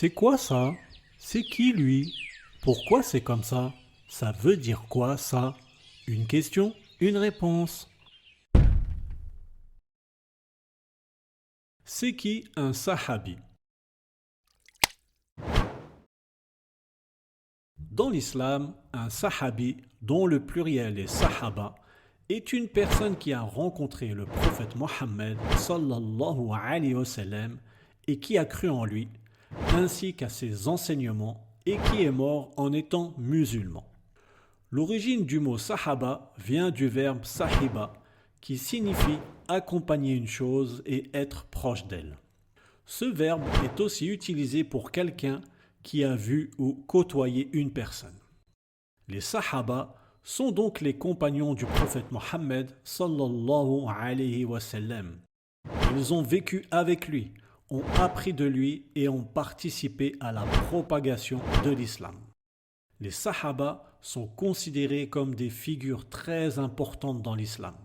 C'est quoi ça? C'est qui lui? Pourquoi c'est comme ça? Ça veut dire quoi ça? Une question, une réponse. C'est qui un sahabi? Dans l'islam, un sahabi, dont le pluriel est sahaba, est une personne qui a rencontré le prophète Mohammed sallallahu alayhi wa sallam et qui a cru en lui, ainsi qu'à ses enseignements et qui est mort en étant musulman. L'origine du mot sahaba vient du verbe sahiba, qui signifie accompagner une chose et être proche d'elle. Ce verbe est aussi utilisé pour quelqu'un qui a vu ou côtoyé une personne. Les sahaba sont donc les compagnons du prophète Mohammed sallallahu alayhi wa sallam. Ils ont vécu avec lui, ont appris de lui et ont participé à la propagation de l'islam. Les sahaba sont considérés comme des figures très importantes dans l'islam,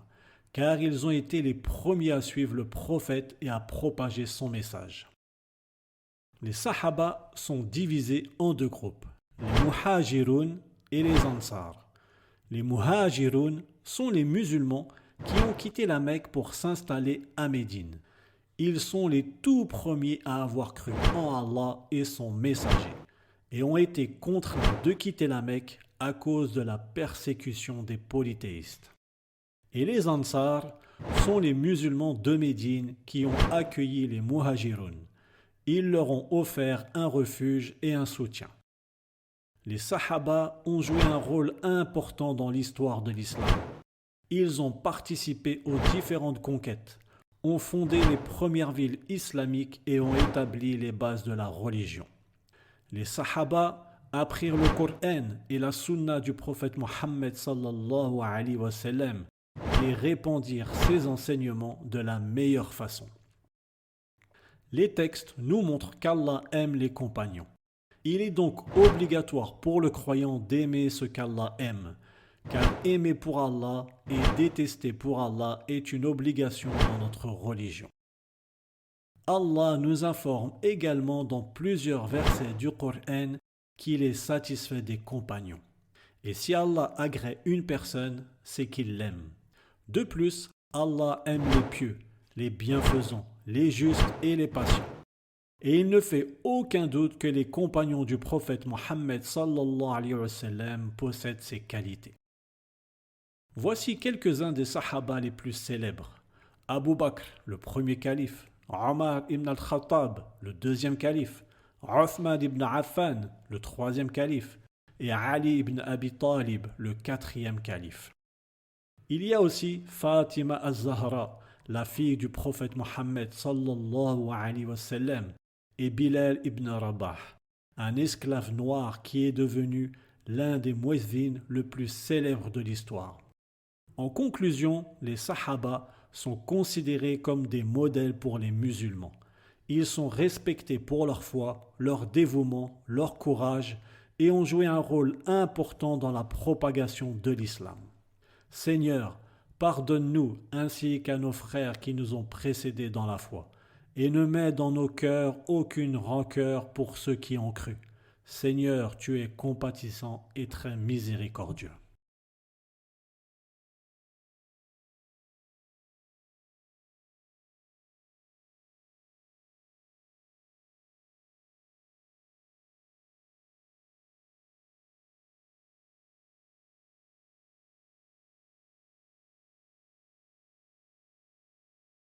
car ils ont été les premiers à suivre le prophète et à propager son message. Les sahaba sont divisés en deux groupes, les muhajiroun et les ansar. Les muhajiroun sont les musulmans qui ont quitté la Mecque pour s'installer à Médine. Ils sont les tout premiers à avoir cru en Allah et son messager et ont été contraints de quitter la Mecque à cause de la persécution des polythéistes. Et les ansar sont les musulmans de Médine qui ont accueilli les muhajiroun. Ils leur ont offert un refuge et un soutien. Les sahaba ont joué un rôle important dans l'histoire de l'islam. Ils ont participé aux différentes conquêtes, ont fondé les premières villes islamiques et ont établi les bases de la religion. Les sahaba apprirent le Coran et la sunna du prophète Mohammed sallallahu alayhi wa sallam et répandirent ses enseignements de la meilleure façon. Les textes nous montrent qu'Allah aime les compagnons. Il est donc obligatoire pour le croyant d'aimer ce qu'Allah aime, car aimer pour Allah et détester pour Allah est une obligation dans notre religion. Allah nous informe également dans plusieurs versets du Coran qu'il est satisfait des compagnons. Et si Allah agrée une personne, c'est qu'il l'aime. De plus, Allah aime les pieux, les bienfaisants, les justes et les patients. Et il ne fait aucun doute que les compagnons du prophète Mohammed sallallahu alayhi wa sallam possèdent ces qualités. Voici quelques-uns des sahaba les plus célèbres. Abu Bakr, le premier calife, Omar ibn al-Khattab, le deuxième calife, Uthman ibn Affan, le troisième calife, et Ali ibn Abi Talib, le quatrième calife. Il y a aussi Fatima az-Zahra, la fille du prophète Mohammed sallallahu alayhi wa sallam, et Bilal ibn Rabah, un esclave noir qui est devenu l'un des muezzins le plus célèbres de l'histoire. En conclusion, les sahaba sont considérés comme des modèles pour les musulmans. Ils sont respectés pour leur foi, leur dévouement, leur courage et ont joué un rôle important dans la propagation de l'islam. Seigneur, pardonne-nous ainsi qu'à nos frères qui nous ont précédés dans la foi, et ne mets dans nos cœurs aucune rancœur pour ceux qui ont cru. Seigneur, tu es compatissant et très miséricordieux.